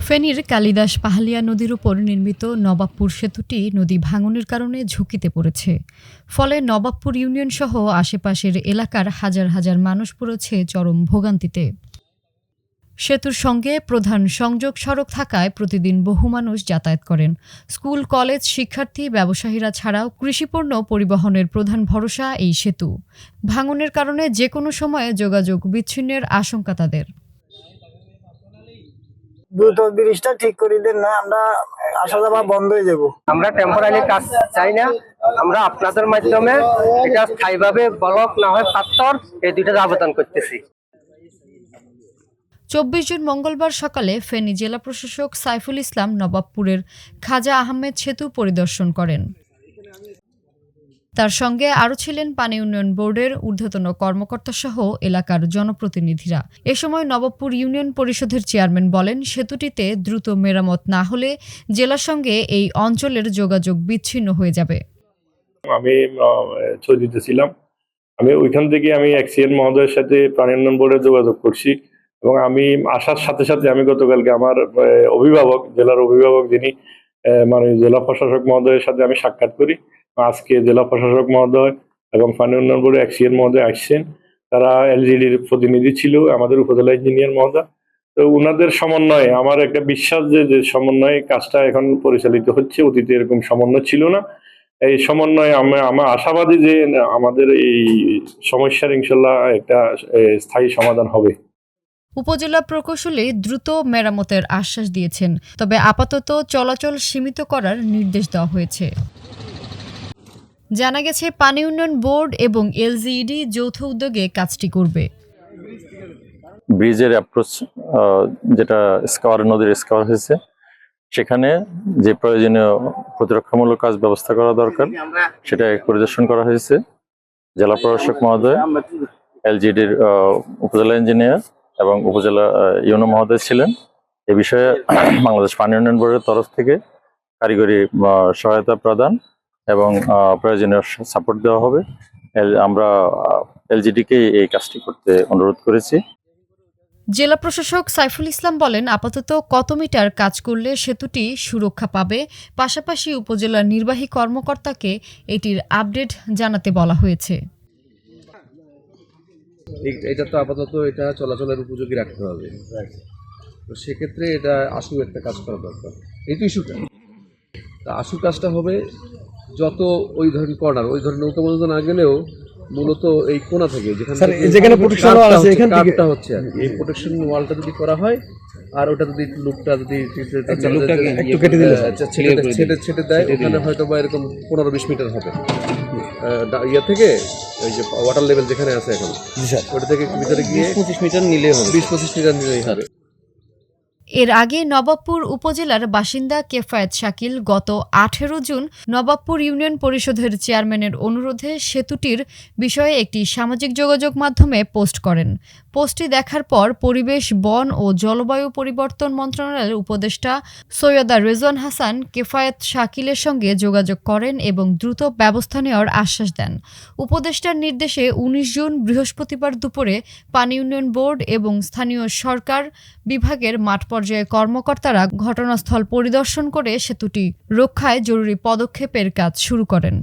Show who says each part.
Speaker 1: ফেনীর কালিদাস পাহালিয়া নদীর উপর নির্মিত নবাবপুর সেতুটি নদী ভাঙনের কারণে ঝুঁকিতে পড়েছে। ফলে নবাবপুর ইউনিয়ন সহ আশেপাশের এলাকার হাজার হাজার মানুষ পড়েছে চরম ভোগান্তিতে। সেতুর সঙ্গে প্রধান সংযোগ সড়ক থাকায় প্রতিদিন বহু মানুষ যাতায়াত করেন। স্কুল, কলেজ, শিক্ষার্থী, ব্যবসায়ীরা ছাড়াও কৃষিপণ্য পরিবহনের প্রধান ভরসা এই সেতু। ভাঙনের কারণে যে কোনো সময়ে যোগাযোগ বিচ্ছিন্নের আশঙ্কা তাদের।
Speaker 2: দ্রুত ব্রিজটা ঠিক করে দেন, না আমরা আসা যাওয়া বন্ধ হয়ে যাব।
Speaker 3: আমরা টেম্পোরারি কাজ চাই না, আমরা আপনাদের মাধ্যমে এটা স্থায়ীভাবে ব্লক না হয় পাথর এই দুইটা আবেদন করতেছি।
Speaker 1: 24 জুন মঙ্গলবার সকালে ফেনী জেলা প্রশাসক সাইফুল ইসলাম নবাবপুরের খাজা আহমেদ সেতু পরিদর্শন করেন। তার সঙ্গে আরও ছিলেন পানি উন্নয়ন বোর্ডের ঊর্ধ্বতন কর্মকর্তা সহ এলাকার জনপ্রতিনিধিরা। এ সময় নবাবপুর ইউনিয়ন পরিষদের চেয়ারম্যান বলেন, সেতুটিতে দ্রুত মেরামত না হলে জেলার সঙ্গে এই অঞ্চলের যোগাযোগ বিচ্ছিন্ন হয়ে যাবে।
Speaker 4: আমি সৌদিতে ছিলাম, আমি ওইখান থেকে আমি এক্সিএন মহোদয়ের সাথে পানি উন্নয়ন বোর্ডে যোগাযোগ করছি এবং আমি আসার সাথে সাথে আমি গতকালকে আমার অভিভাবক, জেলার অভিভাবক যিনি মানে জেলা প্রশাসক মহোদয়ের সাথে আমি সাক্ষাৎ করি। আজকে জেলা প্রশাসক মহোদয় এবং পানি উন্নয়ন বোর্ডে এক্সিএন মহোদয় আসছেন। তারা এলজিডির প্রতিনিধি ছিল, আমাদের উপজেলা ইঞ্জিনিয়ার মহোদয়। তো ওনাদের সমন্বয়ে আমার একটা বিশ্বাস যে সমন্বয়ে কাজটা এখন পরিচালিত হচ্ছে। অতীতে এরকম সমন্বয় ছিল না। এই সমন্বয়ে আমরা আশাবাদী যে আমাদের এই সমস্যার ইনশাল্লাহ একটা স্থায়ী সমাধান হবে।
Speaker 1: উপজেলা প্রকৌশলী দ্রুত মেরামতের আশ্বাস দিয়েছেন, তবে আপাতত চলাচল সীমিত করার নির্দেশ দেওয়া হয়েছে। জানা গেছে, পানি উন্নয়ন বোর্ড এবং এলজিইডি যৌথ উদ্যোগে কাজটি করবে।
Speaker 5: ব্রিজের অ্যাপ্রোচ যেটা নদীর স্কাওয়ার হয়েছে, সেখানে যে প্রয়োজনীয় প্রতিরক্ষামূলক কাজ ব্যবস্থা করা দরকার সেটা পরিদর্শন করা হয়েছে। জেলা প্রশাসক মহোদয়, এলজিডির উপজেলা ইঞ্জিনিয়ার এবং উপজেলা ইউনো মহোদয় ছিলেন। এ বিষয়ে বাংলাদেশ পানি উন্নয়ন বোর্ডের তরফ থেকে কারিগরি সহায়তা প্রদান এবং প্রয়োজনীয় সাপোর্ট দেওয়া হবে। আমরা এলজিডিকে এই কাজটি করতে অনুরোধ করেছি।
Speaker 1: জেলা প্রশাসক সাইফুল ইসলাম বলেন, আপাতত কত মিটার কাজ করলে সেতুটি সুরক্ষা পাবে, পাশাপাশি উপজেলার নির্বাহী কর্মকর্তাকে এটির আপডেট জানাতে বলা হয়েছে।
Speaker 6: এটা তো আপাতত এটা চলাচলের উপযোগী রাখতে হবে, তো সেক্ষেত্রে এটা আশু একটা কাজ করা দরকার। এই তো ইস্যুটা, আশু কাজটা হবে যত ওই ধরনের কর্নার, ওই ধরনের নৌকা পর্যন্ত না গেলেও মূলত এই কোণা থেকে যেখানে প্রোটেকশন ওয়াল আছে কাটটা হচ্ছে আর এই প্রোটেকশন ওয়ালটা যদি করা হয়, আর ওটা যদি লুকটা যদি একটু কেটে দিলে ছেটে দেয়, ওখানে হয়তো বা এরকম 15-20 মিটার হবে ইয়া থেকে, ওই যে ওয়াটার লেভেল যেখানে আছে এখন, ওটা থেকে ভিতরে গিয়ে 20-25 মিটার নিলেই হবে, 20-25 মিটার নিলেই হবে।
Speaker 1: এর আগে নবাবপুর উপজেলার বাসিন্দা কেফায়েত শাকিল গত 18 জুন নবাবপুর ইউনিয়ন পরিষদের চেয়ারম্যানের অনুরোধে সেতুটির বিষয়ে একটি সামাজিক যোগাযোগ মাধ্যমে পোস্ট করেন। পোস্টটি দেখার পর পরিবেশ, বন ও জলবায়ু পরিবর্তন মন্ত্রণালয়ের উপদেষ্টা সৈয়দা রেজওয়ান হাসান কেফায়েত শাকিলের সঙ্গে যোগাযোগ করেন এবং দ্রুত ব্যবস্থা নেওয়ার আশ্বাস দেন। উপদেষ্টার নির্দেশে 19 জুন বৃহস্পতিবার দুপুরে পানি উন্নয়ন বোর্ড এবং স্থানীয় সরকার বিভাগের মাঠ পর্যায়ে কর্মকর্তারা ঘটনাস্থল পরিদর্শন করে সেতুটি রক্ষায় জরুরি পদক্ষেপের কাজ শুরু করেন।